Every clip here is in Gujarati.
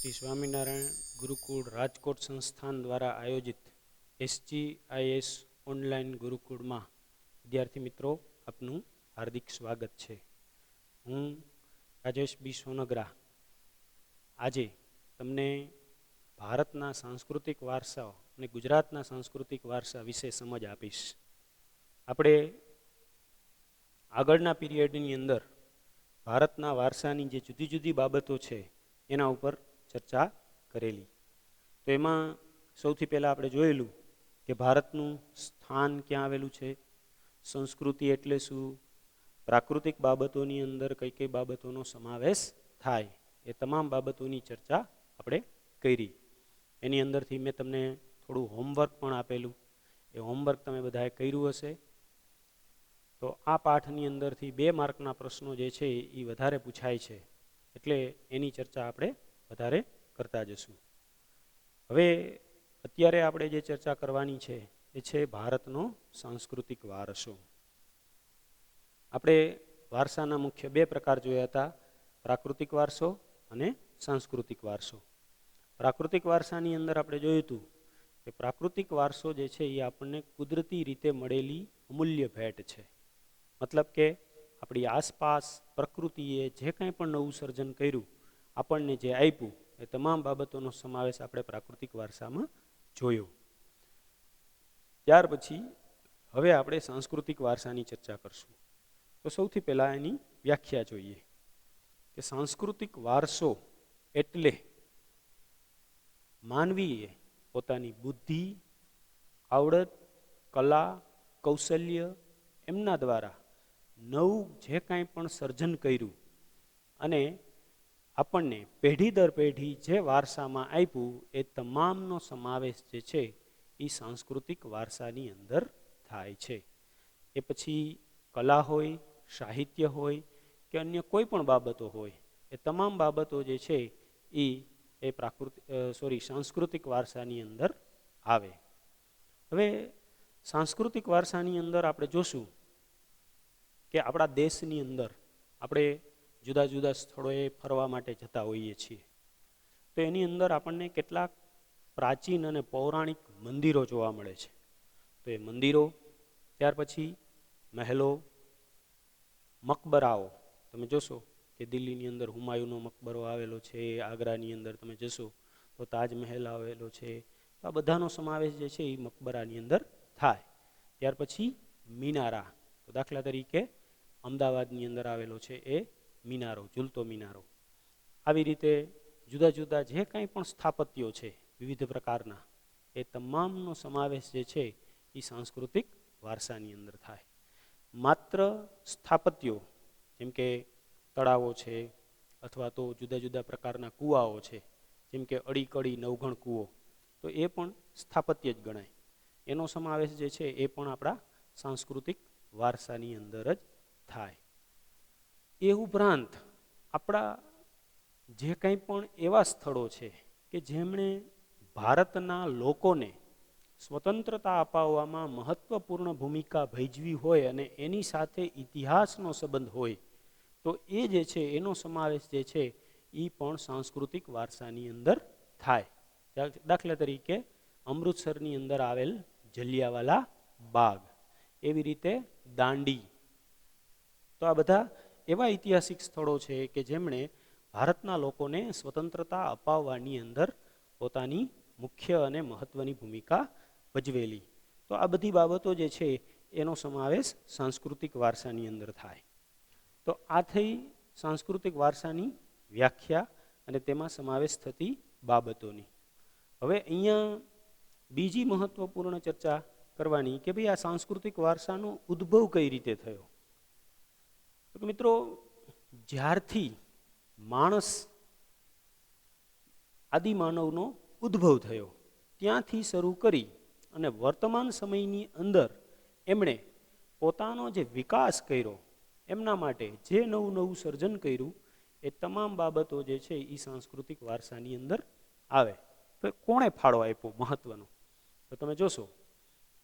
શ્રી સ્વામિનારાયણ ગુરુકુળ રાજકોટ સંસ્થાન દ્વારા આયોજિત SGIS ઓનલાઈન ગુરુકુળમાં વિદ્યાર્થી મિત્રો આપનું હાર્દિક સ્વાગત છે. હું રાજેશ બી સોનગરા આજે તમને ભારતના સાંસ્કૃતિક વારસાઓ અને ગુજરાતના સાંસ્કૃતિક વારસા વિશે સમજ આપીશ. આપણે આગળના પીરિયડની અંદર ભારતના વારસાની જે જુદી જુદી બાબતો છે એના ઉપર ચર્ચા કરેલી. તો એમાં સૌથી પહેલાં આપણે જોયેલું કે ભારતનું સ્થાન ક્યાં આવેલું છે, સંસ્કૃતિ એટલે શું, પ્રાકૃતિક બાબતોની અંદર કઈ કઈ બાબતોનો સમાવેશ થાય, એ તમામ બાબતોની ચર્ચા આપણે કરી. એની અંદરથી મેં તમને થોડું હોમવર્ક પણ આપેલું. એ હોમવર્ક તમે બધાએ કર્યું હશે. તો આ પાઠની અંદરથી 2 માર્કના પ્રશ્નો જે છે એ વધારે પૂછાય છે, એટલે એની ચર્ચા આપણે વધારે કરતા જશું. હવે અત્યારે આપણે જે ચર્ચા કરવાની છે એ છે ભારતનો સાંસ્કૃતિક વારસો. આપણે વારસાના મુખ્ય 2 પ્રકાર જોયા હતા, પ્રાકૃતિક વારસો અને સાંસ્કૃતિક વારસો. પ્રાકૃતિક વારસાની અંદર આપણે જોયું હતું કે પ્રાકૃતિક વારસો જે છે એ આપણને કુદરતી રીતે મળેલી અમૂલ્ય ભેટ છે. મતલબ કે આપણી આસપાસ પ્રકૃતિએ જે કંઈ પણ નવું સર્જન કર્યું, આપણને જે આપ્યું, એ તમામ બાબતોનો સમાવેશ આપણે પ્રાકૃતિક વારસામાં જોયો. ત્યાર પછી હવે આપણે સાંસ્કૃતિક વારસાની ચર્ચા કરશું. તો સૌથી પહેલાં એની વ્યાખ્યા જોઈએ કે સાંસ્કૃતિક વારસો એટલે માનવીએ પોતાની બુદ્ધિ, આવડત, કલા, કૌશલ્ય એમના દ્વારા નવું જે કાંઈ પણ સર્જન કર્યું અને આપણને પેઢી દર પેઢી જે વારસામાં આપ્યું, એ તમામનો સમાવેશ જે છે એ સાંસ્કૃતિક વારસાની અંદર થાય છે. એ પછી કલા હોય, સાહિત્ય હોય કે અન્ય કોઈ પણ બાબતો હોય, એ તમામ બાબતો જે છે એ સાંસ્કૃતિક વારસાની અંદર આવે. હવે સાંસ્કૃતિક વારસાની અંદર આપણે જોશું કે આપણા દેશની અંદર આપણે જુદા જુદા સ્થળોએ ફરવા માટે જતા હોઈએ છીએ. તો એની અંદર આપણને કેટલાક પ્રાચીન અને પૌરાણિક મંદિરો જોવા મળે છે. તો એ મંદિરો, ત્યાર પછી મહેલો, મકબરાઓ તમે જોશો કે દિલ્હીની અંદર હુમાયુનો મકબરો આવેલો છે, આગ્રાની અંદર તમે જશો તો તાજમહેલ આવેલો છે. તો આ બધાનો સમાવેશ જે છે એ મકબરાની અંદર થાય. ત્યાર પછી મિનારા, તો દાખલા તરીકે અમદાવાદની અંદર આવેલો છે એ મિનારો, ઝૂલતો મિનારો. આવી રીતે જુદા જુદા જે કંઈ પણ સ્થાપત્યો છે વિવિધ પ્રકારના, એ તમામનો સમાવેશ જે છે એ સાંસ્કૃતિક વારસાની અંદર થાય. માત્ર સ્થાપત્યો જેમ કે તળાવો છે અથવા તો જુદા જુદા પ્રકારના કૂવાઓ છે, જેમ કે અડીકડી નવઘણ કૂવો, તો એ પણ સ્થાપત્ય જ ગણાય. એનો સમાવેશ જે છે એ પણ આપણા સાંસ્કૃતિક વારસાની અંદર જ થાય. એ ઉપરાંત આપણા જે કંઈ પણ એવા સ્થળો છે કે જેમણે ભારતના લોકોને સ્વતંત્રતા અપાવવામાં મહત્વપૂર્ણ ભૂમિકા ભજવી હોય અને એની સાથે ઇતિહાસનો સંબંધ હોય, તો એ જે છે એનો સમાવેશ જે છે એ પણ સાંસ્કૃતિક વારસાની અંદર થાય. દાખલા તરીકે અમૃતસરની અંદર આવેલ જલિયાવાલા બાગ, એવી રીતે દાંડી. તો આ બધા એવા ઐતિહાસિક સ્થળો છે કે જેમણે ભારતના લોકોને સ્વતંત્રતા અપાવવાની અંદર પોતાની મુખ્ય અને મહત્વની ભૂમિકા ભજવેલી. તો આ બધી બાબતો જે છે એનો સમાવેશ સાંસ્કૃતિક વારસાની અંદર થાય. તો આ થઈ સાંસ્કૃતિક વારસાની વ્યાખ્યા અને તેમાં સમાવેશ થતી બાબતોની. હવે અહીંયા બીજી મહત્વપૂર્ણ ચર્ચા કરવાની કે ભાઈ આ સાંસ્કૃતિક વારસાનો ઉદ્ભવ કઈ રીતે થયો. તો મિત્રો, જ્યારથી માણસ આદિમાનવનો ઉદ્ભવ થયો ત્યાંથી શરૂ કરી અને વર્તમાન સમયની અંદર એમણે પોતાનો જે વિકાસ કર્યો, એમના માટે જે નવું નવું સર્જન કર્યું, એ તમામ બાબતો જે છે એ સાંસ્કૃતિક વારસાની અંદર આવે. તો કોણે ફાળો આપ્યો મહત્વનો? તો તમે જોશો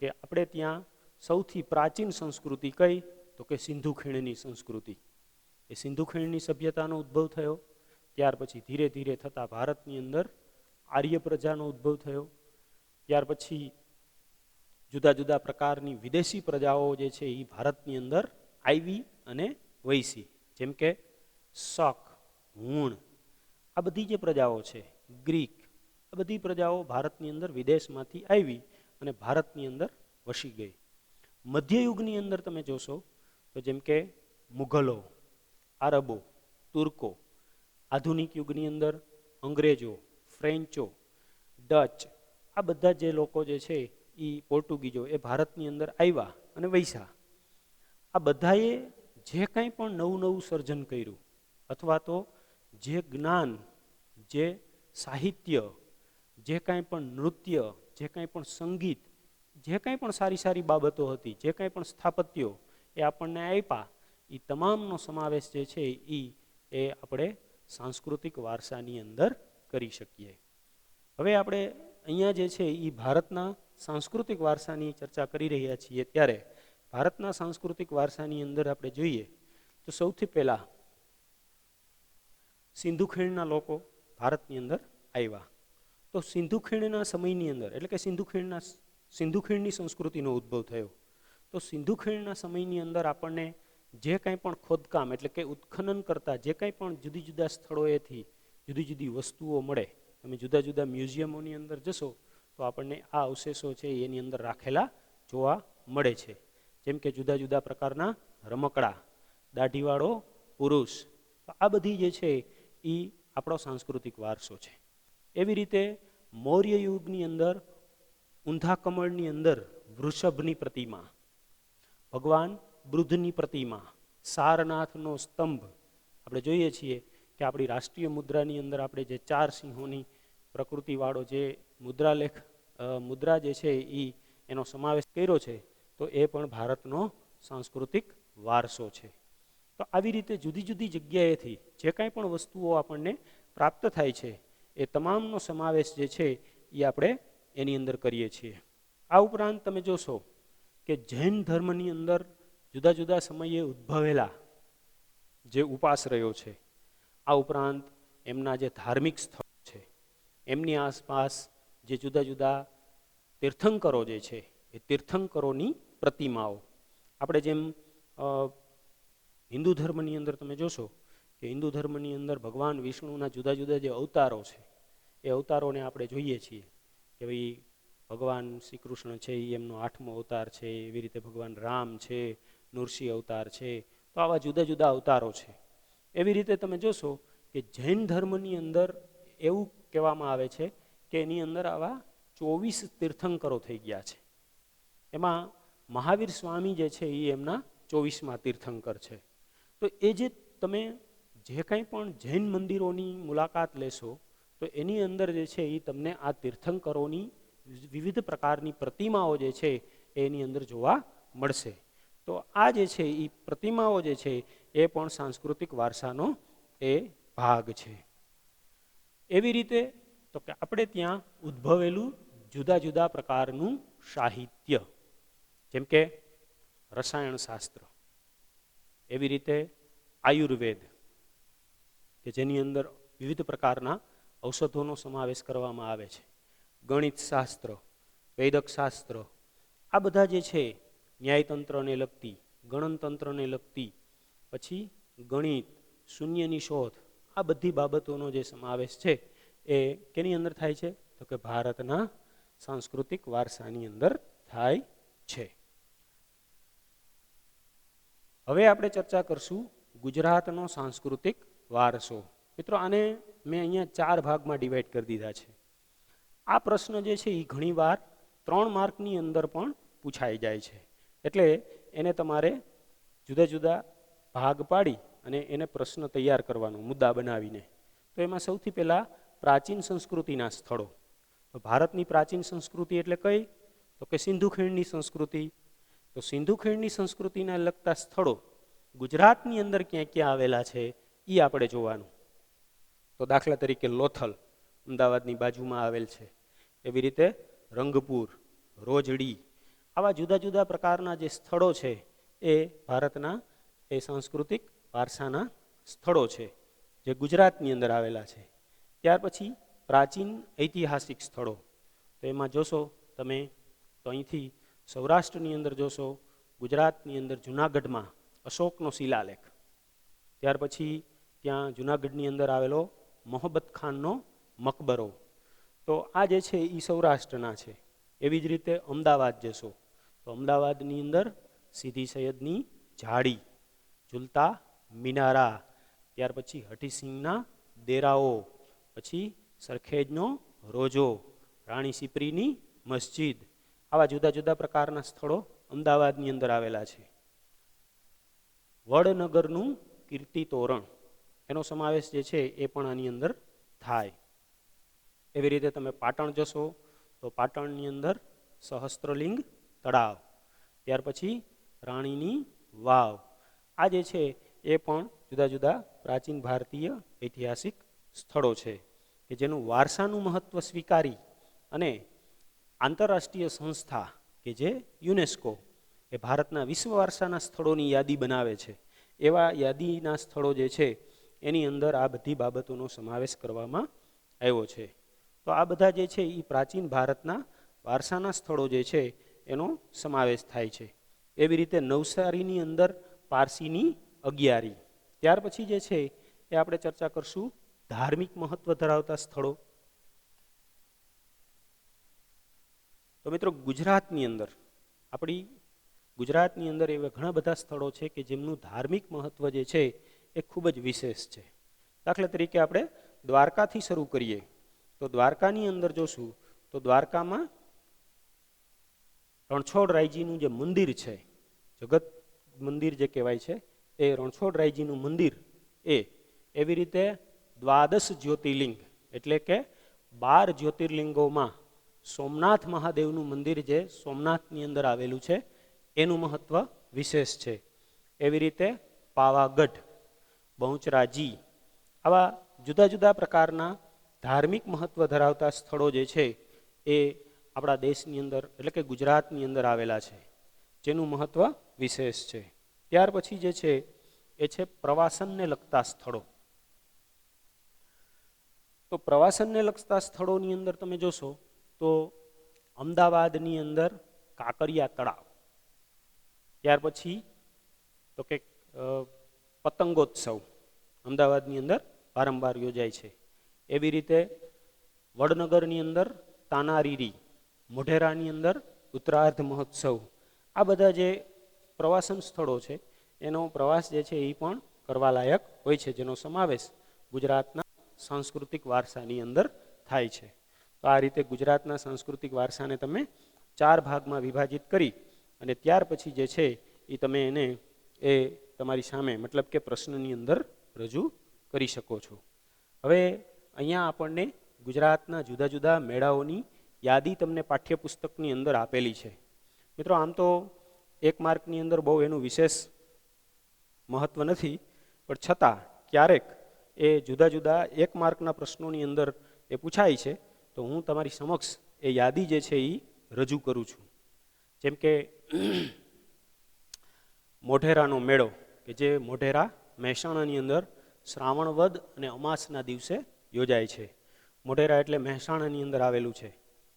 કે આપણે ત્યાં સૌથી પ્રાચીન સંસ્કૃતિ કઈ? તો કે સિંધુ ખીણની સંસ્કૃતિ. એ સિંધુ ખીણની સભ્યતાનો ઉદ્ભવ થયો. ત્યાર પછી ધીરે ધીરે થતાં ભારતની અંદર આર્ય પ્રજાનો ઉદ્ભવ થયો. ત્યાર પછી જુદા જુદા પ્રકારની વિદેશી પ્રજાઓ જે છે એ ભારતની અંદર આવી અને વૈસી, જેમ કે શક, હુણ, આ બધી જે પ્રજાઓ છે, ગ્રીક, આ બધી પ્રજાઓ ભારતની અંદર વિદેશમાંથી આવી અને ભારતની અંદર વસી ગઈ. મધ્યયુગની અંદર તમે જોશો તો જેમ કે મુઘલો, આરબો, તુર્કો, આધુનિક યુગની અંદર અંગ્રેજો, ફ્રેન્ચો, ડચ, આ બધા જે લોકો જે છે એ પોર્ટુગીઝો એ ભારતની અંદર આવ્યા અને વૈસા. આ બધાએ જે કંઈ પણ નવું નવું સર્જન કર્યું અથવા તો જે જ્ઞાન, જે સાહિત્ય, જે કાંઈ પણ નૃત્ય, જે કાંઈ પણ સંગીત, જે કાંઈ પણ સારી સારી બાબતો હતી, જે કાંઈ પણ સ્થાપત્યો એ આપણને આપ્યા, એ તમામનો સમાવેશ જે છે એ આપણે સાંસ્કૃતિક વારસાની અંદર કરી શકીએ. હવે આપણે અહીંયા જે છે એ ભારતના સાંસ્કૃતિક વારસાની ચર્ચા કરી રહ્યા છીએ, ત્યારે ભારતના સાંસ્કૃતિક વારસાની અંદર આપણે જોઈએ તો સૌથી પહેલાં સિંધુ ખીણના લોકો ભારતની અંદર આવ્યા. તો સિંધુ ખીણના સમયની અંદર, એટલે કે સિંધુ ખીણની સંસ્કૃતિનો ઉદ્ભવ થયો. તો સિંધુ ખીણના સમયની અંદર આપણને જે કાંઈ પણ ખોદકામ એટલે કે ઉત્ખનન કરતા જે કાંઈ પણ જુદી જુદા સ્થળોએથી જુદી જુદી વસ્તુઓ મળે, તમે જુદા જુદા મ્યુઝિયમોની અંદર જશો તો આપણને આ અવશેષો છે એની અંદર રાખેલા જોવા મળે છે. જેમ કે જુદા જુદા પ્રકારના રમકડા, દાઢીવાળો પુરુષ, તો આ બધી જે છે એ આપણો સાંસ્કૃતિક વારસો છે. એવી રીતે મૌર્ય યુગની અંદર ઊંધા કમળની અંદર વૃષભની પ્રતિમા, ભગવાન બુદ્ધની પ્રતિમા, સારનાથનો સ્તંભ, આપણે જોઈએ છીએ કે આપણી રાષ્ટ્રીય મુદ્રાની અંદર આપણે જે 4 સિંહોની પ્રકૃતિવાળો જે મુદ્રા જે છે એનો સમાવેશ કર્યો છે, તો એ પણ ભારતનો સાંસ્કૃતિક વારસો છે. તો આવી રીતે જુદી જુદી જગ્યાએથી જે કાંઈ પણ વસ્તુઓ આપણને પ્રાપ્ત થાય છે એ તમામનો સમાવેશ જે છે એ આપણે એની અંદર કરીએ છીએ. આ ઉપરાંત તમે જોશો કે જૈન ધર્મની અંદર જુદા જુદા સમયે ઉદ્ભવેલા જે ઉપાશ્રયો છે, આ ઉપરાંત એમના જે ધાર્મિક સ્થળો છે, એમની આસપાસ જે જુદા જુદા તીર્થંકરો જે છે એ તીર્થંકરોની પ્રતિમાઓ, આપણે જેમ હિન્દુ ધર્મની અંદર તમે જોશો કે હિન્દુ ધર્મની અંદર ભગવાન વિષ્ણુના જુદા જુદા જે અવતારો છે એ અવતારોને આપણે જોઈએ છીએ કે ભાઈ ભગવાન શ્રી કૃષ્ણ છે એ એમનો 8મો અવતાર છે, એવી રીતે ભગવાન રામ છે, નૃસિંહ અવતાર છે, તો આવા જુદા જુદા અવતારો છે. એવી રીતે તમે જોશો કે જૈન ધર્મની અંદર એવું કહેવામાં આવે છે કે એની અંદર આવા 24 તીર્થંકરો થઈ ગયા છે. એમાં મહાવીર સ્વામી જે છે એ એમના 24મા તીર્થંકર છે. તો એ જે તમે જે કંઈ પણ જૈન મંદિરોની મુલાકાત લેશો તો એની અંદર જે છે એ તમને આ તીર્થંકરોની વિવિધ પ્રકારની પ્રતિમાઓ જે છે એની અંદર જોવા મળશે. તો આ જે છે એ પ્રતિમાઓ જે છે એ પણ સાંસ્કૃતિક વારસાનો એ ભાગ છે. એવી રીતે તો કે આપણે ત્યાં ઉદ્ભવેલું જુદા જુદા પ્રકારનું સાહિત્ય, જેમ કે રસાયણશાસ્ત્ર, એવી રીતે આયુર્વેદ કે જેની અંદર વિવિધ પ્રકારના ઔષધોનો સમાવેશ કરવામાં આવે છે, ગણિત શાસ્ત્ર, વૈદક શાસ્ત્ર, આ બધા જે છે ન્યાયતંત્રને લગતી, ગણનતંત્રને લગતી, પછી ગણિત, શૂન્યની શોધ, આ બધી બાબતોનો જે સમાવેશ છે એ કેની અંદર થાય છે તો કે ભારતના સાંસ્કૃતિક વારસાની અંદર થાય છે. હવે આપણે ચર્ચા કરશું ગુજરાતનો સાંસ્કૃતિક વારસો. મિત્રો, આને મેં અહીંયા 4 ભાગમાં ડિવાઈડ કરી દીધા છે. આ પ્રશ્ન જે છે એ ઘણીવાર 3 માર્કની અંદર પણ પૂછાઈ જાય છે, એટલે એને તમારે જુદા જુદા ભાગ પાડી અને એને પ્રશ્ન તૈયાર કરવાનો મુદ્દા બનાવીને. તો એમાં સૌથી પહેલાં પ્રાચીન સંસ્કૃતિના સ્થળો. તો ભારતની પ્રાચીન સંસ્કૃતિ એટલે કઈ? તો કે સિંધુ ખીણની સંસ્કૃતિ. તો સિંધુ ખીણની સંસ્કૃતિના લગતા સ્થળો ગુજરાતની અંદર ક્યાં ક્યાં આવેલા છે એ આપણે જોવાનું. તો દાખલા તરીકે લોથલ અમદાવાદની બાજુમાં આવેલ છે, એવી રીતે રંગપુર, રોજડી, આવા જુદા જુદા પ્રકારના જે સ્થળો છે એ ભારતના એ સાંસ્કૃતિક વારસાના સ્થળો છે, જે ગુજરાતની અંદર આવેલા છે. ત્યાર પછી પ્રાચીન ઐતિહાસિક સ્થળો, તો એમાં જોશો તમે તો અહીંથી સૌરાષ્ટ્રની અંદર જોશો, ગુજરાતની અંદર જૂનાગઢમાં અશોકનો શિલાલેખ. ત્યાર પછી ત્યાં જૂનાગઢની અંદર આવેલો મોહબ્બત ખાનનો મકબરો. તો આ જે છે એ સૌરાષ્ટ્રના છે. એવી જ રીતે અમદાવાદ જશો તો અમદાવાદની અંદર સીધી સૈયદની જાળી, ઝુલતા મિનારા, ત્યાર પછી હઠીસિંહના દેરાઓ, પછી સરખેજનો રોજો, રાણી સિપરીની મસ્જિદ, આવા જુદા જુદા પ્રકારના સ્થળો અમદાવાદની અંદર આવેલા છે. વડનગરનું કીર્તિ તોરણ, એનો સમાવેશ જે છે એ પણ આની અંદર થાય. એવી રીતે તમે પાટણ જશો તો પાટણની અંદર સહસ્ત્રલિંગ તળાવ, ત્યાર પછી રાણીની વાવ. આ જે છે એ પણ જુદા જુદા પ્રાચીન ભારતીય ઐતિહાસિક સ્થળો છે કે જેનું વારસાનું મહત્વ સ્વીકારી અને આંતરરાષ્ટ્રીય સંસ્થા કે જે યુનેસ્કો એ ભારતના વિશ્વ વારસાના સ્થળોની યાદી બનાવે છે. એવા યાદીના સ્થળો જે છે એની અંદર આ બધી બાબતોનો સમાવેશ કરવામાં આવ્યો છે. તો આ બધા જે છે એ પ્રાચીન ભારતના વારસાના સ્થળો જે છે એનો સમાવેશ થાય છે. એવી રીતે નવસારીની અંદર પારસીની અગિયારી. ત્યાર પછી જે છે એ આપણે ચર્ચા કરશું ધાર્મિક મહત્વ ધરાવતા સ્થળો. તો મિત્રો ગુજરાતની અંદર એવા ઘણા બધા સ્થળો છે કે જેમનું ધાર્મિક મહત્વ જે છે એ ખૂબ જ વિશેષ છે. દાખલા તરીકે આપણે દ્વારકાથી શરૂ કરીએ તો દ્વારકાની અંદર જોશું તો દ્વારકામાં રણછોડરાયજીનું જે મંદિર છે, જગત મંદિર જે કહેવાય છે, એ રણછોડરાયજીનું મંદિર એવી રીતે દ્વાદશ જ્યોતિર્લિંગ એટલે કે 12 જ્યોતિર્લિંગોમાં સોમનાથ મહાદેવનું મંદિર જે સોમનાથની અંદર આવેલું છે એનું મહત્વ વિશેષ છે. એવી રીતે પાવાગઢ, બહુચરાજી, આવા જુદા જુદા પ્રકારના ધાર્મિક મહત્વ ધરાવતા સ્થળો જે છે એ આપણા દેશની અંદર એટલે કે ગુજરાતની અંદર આવેલા છે જેનું મહત્વ વિશેષ છે. ત્યાર પછી જે છે એ છે પ્રવાસનને લગતા સ્થળો. તો પ્રવાસનને લગતા સ્થળોની અંદર તમે જોશો તો અમદાવાદની અંદર કાંકરિયા તળાવ, ત્યાર પછી તો કે પતંગોત્સવ અમદાવાદની અંદર વારંવાર યોજાય છે. એવી રીતે વડનગરની અંદર તાનારીરી, મોઢેરાની અંદર ઉત્તરાર્ધ મહોત્સવ. આ બધા જે પ્રવાસન સ્થળો છે એનો પ્રવાસ જે છે એ પણ કરવા લાયક હોય છે, જેનો સમાવેશ ગુજરાતના સાંસ્કૃતિક વારસાની અંદર થાય છે. તો આ રીતે ગુજરાતના સાંસ્કૃતિક વારસાને તમે 4 ભાગમાં વિભાજિત કરી અને ત્યાર પછી જે છે એ તમે એને તમારી સામે મતલબ કે પ્રશ્નની અંદર રજૂ કરી શકો છો. હવે અહીંયા આપણને ગુજરાતના જુદા જુદા મેળાઓની યાદી તમને પાઠ્યપુસ્તકની અંદર આપેલી છે. મિત્રો આમ તો 1 માર્કની અંદર બહુ એનું વિશેષ મહત્વ નથી, પણ છતાં ક્યારેક એ જુદા જુદા 1 માર્કના પ્રશ્નોની અંદર એ પૂછાય છે તો હું તમારી સમક્ષ એ યાદી જે છે એ રજૂ કરું છું. જેમ કે મોઢેરાનો મેળો કે જે મોઢેરા મહેસાણાની અંદર શ્રાવણ વદ અને અમાસના દિવસે યોજાય છે. મોઢેરા એટલે મહેસાણાની અંદર આવેલું છે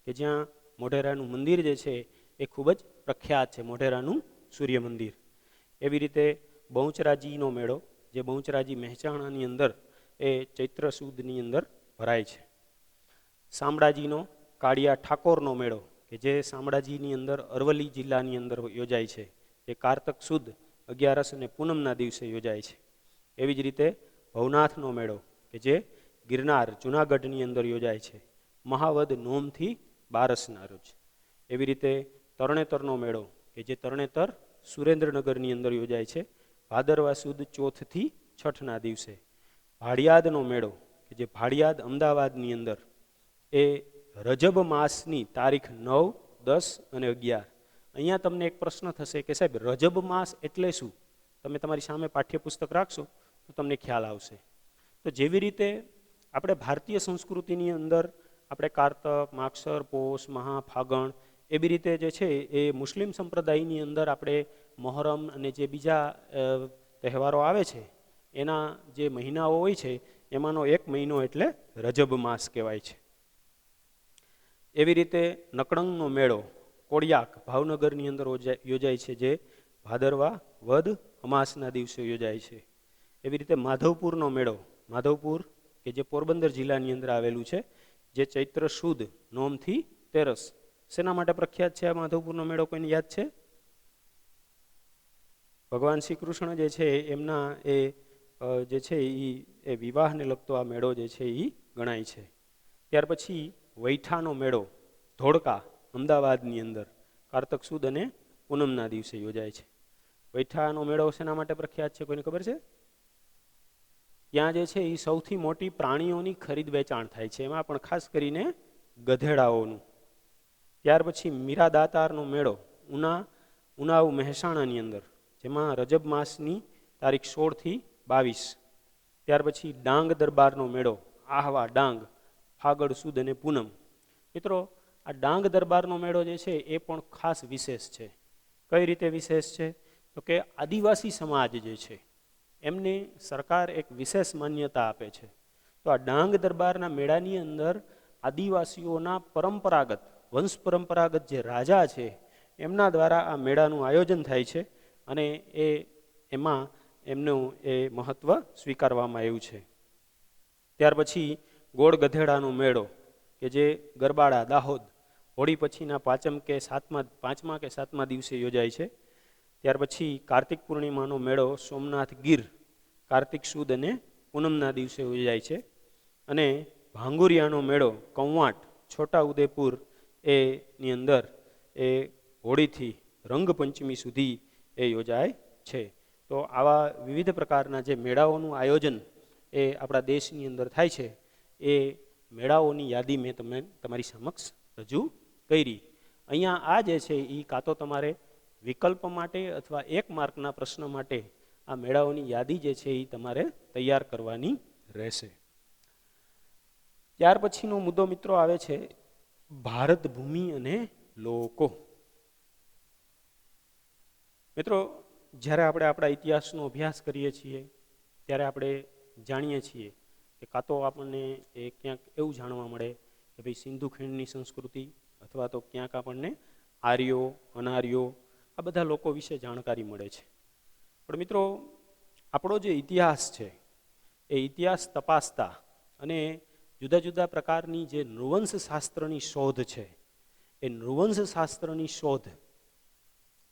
કે જ્યાં મોઢેરાનું મંદિર જે છે એ ખૂબ જ પ્રખ્યાત છે, મોઢેરાનું સૂર્ય મંદિર. એવી રીતે બહુચરાજીનો મેળો જે બહુચરાજી મહેસાણાની અંદર એ ચૈત્ર સુદની અંદર ભરાય છે. શામળાજીનો કાળિયા ઠાકોરનો મેળો કે જે શામળાજીની અંદર અરવલ્લી જિલ્લાની અંદર યોજાય છે, જે કારતક સુદ 11 અને પૂનમના દિવસે યોજાય છે. એવી જ રીતે ભવનાથનો મેળો કે જે ગિરનાર જૂનાગઢની અંદર યોજાય છે, મહાવદ નોમથી બારસના રોજ. એવી રીતે તરણેતરનો મેળો કે જે તરણેતર સુરેન્દ્રનગરની અંદર યોજાય છે, ભાદરવા સુદ ચોથથી છઠના દિવસે. ભાડિયાદનો મેળો કે જે ભાડિયાદ અમદાવાદની અંદર એ રજબ માસની તારીખ 9, 10 અને 11. અહીંયા તમને એક પ્રશ્ન થશે કે સાહેબ રજબ માસ એટલે શું? તમે તમારી સામે પાઠ્યપુસ્તક રાખશો તો તમને ખ્યાલ આવશે. તો જેવી રીતે આપણે ભારતીય સંસ્કૃતિની અંદર આપણે કારતક, માગસર, પોષ, મહા, ફાગણ, એવી રીતે જે છે એ મુસ્લિમ સંપ્રદાયની અંદર આપણે મહોરમ અને જે બીજા તહેવારો આવે છે એના જે મહિનાઓ હોય છે એમાંનો એક મહિનો એટલે રજબ માસ કહેવાય છે. એવી રીતે નકળંગનો મેળો કોળિયાક ભાવનગરની અંદર યોજાય છે, જે ભાદરવા વદ અમાસના દિવસે યોજાય છે. એવી રીતે માધવપુરનો મેળો, માધવપુર કે જે પોરબંદર જિલ્લાની અંદર આવેલું છે, જે ચૈત્ર સુદ નોમથી તેરસ, શેના માટે પ્રખ્યાત છે આ માધવપુરનો મેળો, કોઈને યાદ છે? ભગવાન શ્રી કૃષ્ણ જે છે એમના જે છે એ વિવાહને લગતો આ મેળો જે છે એ ગણાય છે. ત્યાર પછી વૈઠાનો મેળો ધોળકા અમદાવાદની અંદર કારતક સુદ અને પૂનમના દિવસે યોજાય છે. વૈઠાનો મેળો શેના માટે પ્રખ્યાત છે, કોઈને ખબર છે? ત્યાં જે છે એ સૌથી મોટી પ્રાણીઓની ખરીદ વેચાણ થાય છે, એમાં પણ ખાસ કરીને ગધેડાઓનું. ત્યાર પછી મીરા દાતારનો મેળો ઉનાવ મહેસાણાની અંદર, જેમાં રજબ માસની તારીખ 16 થી 22. ત્યાર પછી ડાંગ દરબારનો મેળો આહવા ડાંગ ફાગડ સુદ અને પૂનમ. મિત્રો, આ ડાંગ દરબારનો મેળો જે છે એ પણ ખાસ વિશેષ છે. કઈ રીતે વિશેષ છે? તો કે આદિવાસી સમાજ જે છે એમને સરકાર એક વિશેષ માન્યતા આપે છે. તો આ ડાંગ દરબારના મેળાની અંદર આદિવાસીઓના પરંપરાગત વંશ પરંપરાગત જે રાજા છે એમના દ્વારા આ મેળાનું આયોજન થાય છે, અને એમાં એમનું એ મહત્વ સ્વીકારવામાં આવ્યું છે. ત્યાર પછી ગોળ ગધેડાનો મેળો કે જે ગરબાડા દાહોદ હોળી પછીના પાંચમા કે સાતમા દિવસે યોજાય છે. ત્યાર પછી કાર્તિક પૂર્ણિમાનો મેળો સોમનાથ ગીર કાર્તિક સુદ અને પૂનમના દિવસે યોજાય છે. અને ભાંગુરિયાનો મેળો કૌવાટ છોટા ઉદેપુર એની અંદર એ હોળીથી રંગપંચમી સુધી એ યોજાય છે. તો આવા વિવિધ પ્રકારના જે મેળાઓનું આયોજન એ આપણા દેશની અંદર થાય છે, એ મેળાઓની યાદી મેં તમને તમારી સમક્ષ રજૂ કરી. અહીંયા આ જે છે એ કાં તો તમારે વિકલ્પ માટે અથવા 1 માર્કના પ્રશ્ન માટે આ મેળાઓની યાદી જે છે એ તમારે તૈયાર કરવાની રહેશે. ત્યાર પછીનો મુદ્દો મિત્રો આવે છે ભારત ભૂમિ અને લોકો. મિત્રો, જ્યારે આપણે આપણા ઇતિહાસનો અભ્યાસ કરીએ છીએ ત્યારે આપણે જાણીએ છીએ કે કાં તો આપણને ક્યાંક એવું જાણવા મળે કે ભાઈ સિંધુ ખીણની સંસ્કૃતિ, અથવા તો ક્યાંક આપણને આર્યો અનાર્યો આ બધા લોકો વિશે જાણકારી મળે છે. પણ મિત્રો, આપણો જે ઇતિહાસ છે એ ઇતિહાસ તપાસતા અને જુદા જુદા પ્રકારની જે નૃવંશ શાસ્ત્રની શોધ છે, એ નૃવંશ શાસ્ત્રની શોધ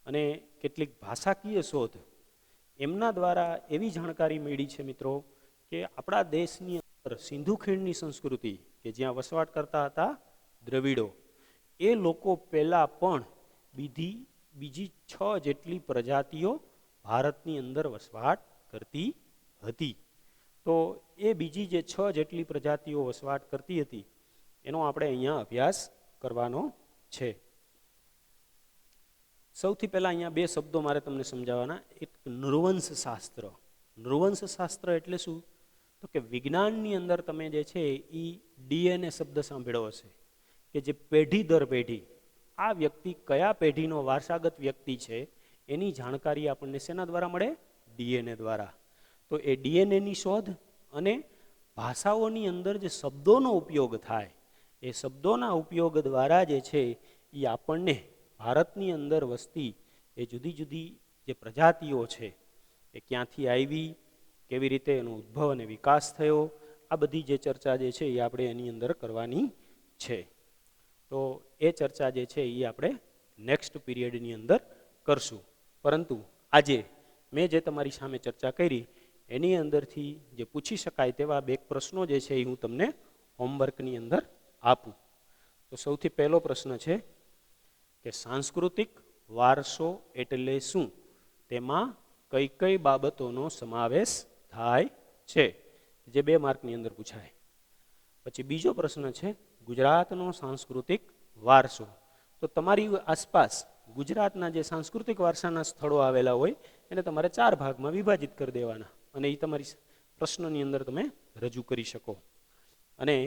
અને કેટલીક ભાષાકીય શોધ એમના દ્વારા એવી જાણકારી મળી છે મિત્રો કે આપણા દેશની અંદર સિંધુ ખીણની સંસ્કૃતિ કે જ્યાં વસવાટ કરતા હતા દ્રવિડો, એ લોકો પહેલાં પણ બીજી 6 જેટલી પ્રજાતિઓ ભારતની અંદર વસવાટ કરતી હતી. તો એ બીજી જે 6 જેટલી પ્રજાતિઓ વસવાટ કરતી હતી એનો આપણે અહીંયા અભ્યાસ કરવાનો છે. સૌથી પહેલાં અહીંયા 2 શબ્દો મારે તમને સમજાવવાના. એક નૃવંશ શાસ્ત્ર. નૃવંશ શાસ્ત્ર એટલે શું? તો કે વિજ્ઞાનની અંદર તમે જે છે એ DNA શબ્દ સાંભળ્યો હશે કે જે પેઢી દર પેઢી આ વ્યક્તિ કયા પેઢીનો વારસાગત વ્યક્તિ છે એની જાણકારી આપણને શેના દ્વારા મળે? DNA દ્વારા. તો એ DNAની શોધ અને ભાષાઓની અંદર જે શબ્દોનો ઉપયોગ થાય એ શબ્દોના ઉપયોગ દ્વારા જે છે એ આપણને ભારતની અંદર વસતી એ જુદી જુદી જે પ્રજાતિઓ છે એ ક્યાંથી આવી, કેવી રીતે એનો ઉદ્ભવ અને વિકાસ થયો, આ બધી જે ચર્ચા જે છે એ આપણે એની અંદર કરવાની છે. તો એ ચર્ચા જે છે એ આપણે નેક્સ્ટ પીરિયડની અંદર કરશું. પરંતુ આજે મેં જે તમારી સામે ચર્ચા કરી એની અંદરથી જે પૂછી શકાય તેવા 2 પ્રશ્નો જે છે એ હું તમને હોમવર્કની અંદર આપું. તો સૌથી પહેલો પ્રશ્ન છે કે સાંસ્કૃતિક વારસો એટલે શું? તેમાં કઈ કઈ બાબતોનો સમાવેશ થાય છે? જે 2 માર્કની અંદર પૂછાય. પછી બીજો પ્રશ્ન છે ગુજરાતનો સાંસ્કૃતિક વારસો. તો તમારી આસપાસ ગુજરાતના જે સાંસ્કૃતિક વારસાના સ્થળો આવેલા હોય એને તમારે 4 ભાગમાં વિભાજિત કરી દેવાના અને એ તમારી પ્રશ્નની અંદર તમે રજૂ કરી શકો. અને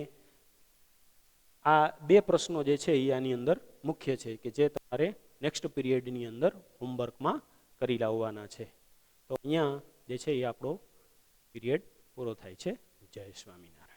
આ 2 પ્રશ્નો જે છે એ આની અંદર મુખ્ય છે કે જે તમારે નેક્સ્ટ પીરિયડની અંદર હોમવર્કમાં કરી લાવવાના છે. તો અહીંયા જે છે એ આપણો પીરિયડ પૂરો થાય છે. જય સ્વામિનારાયણ.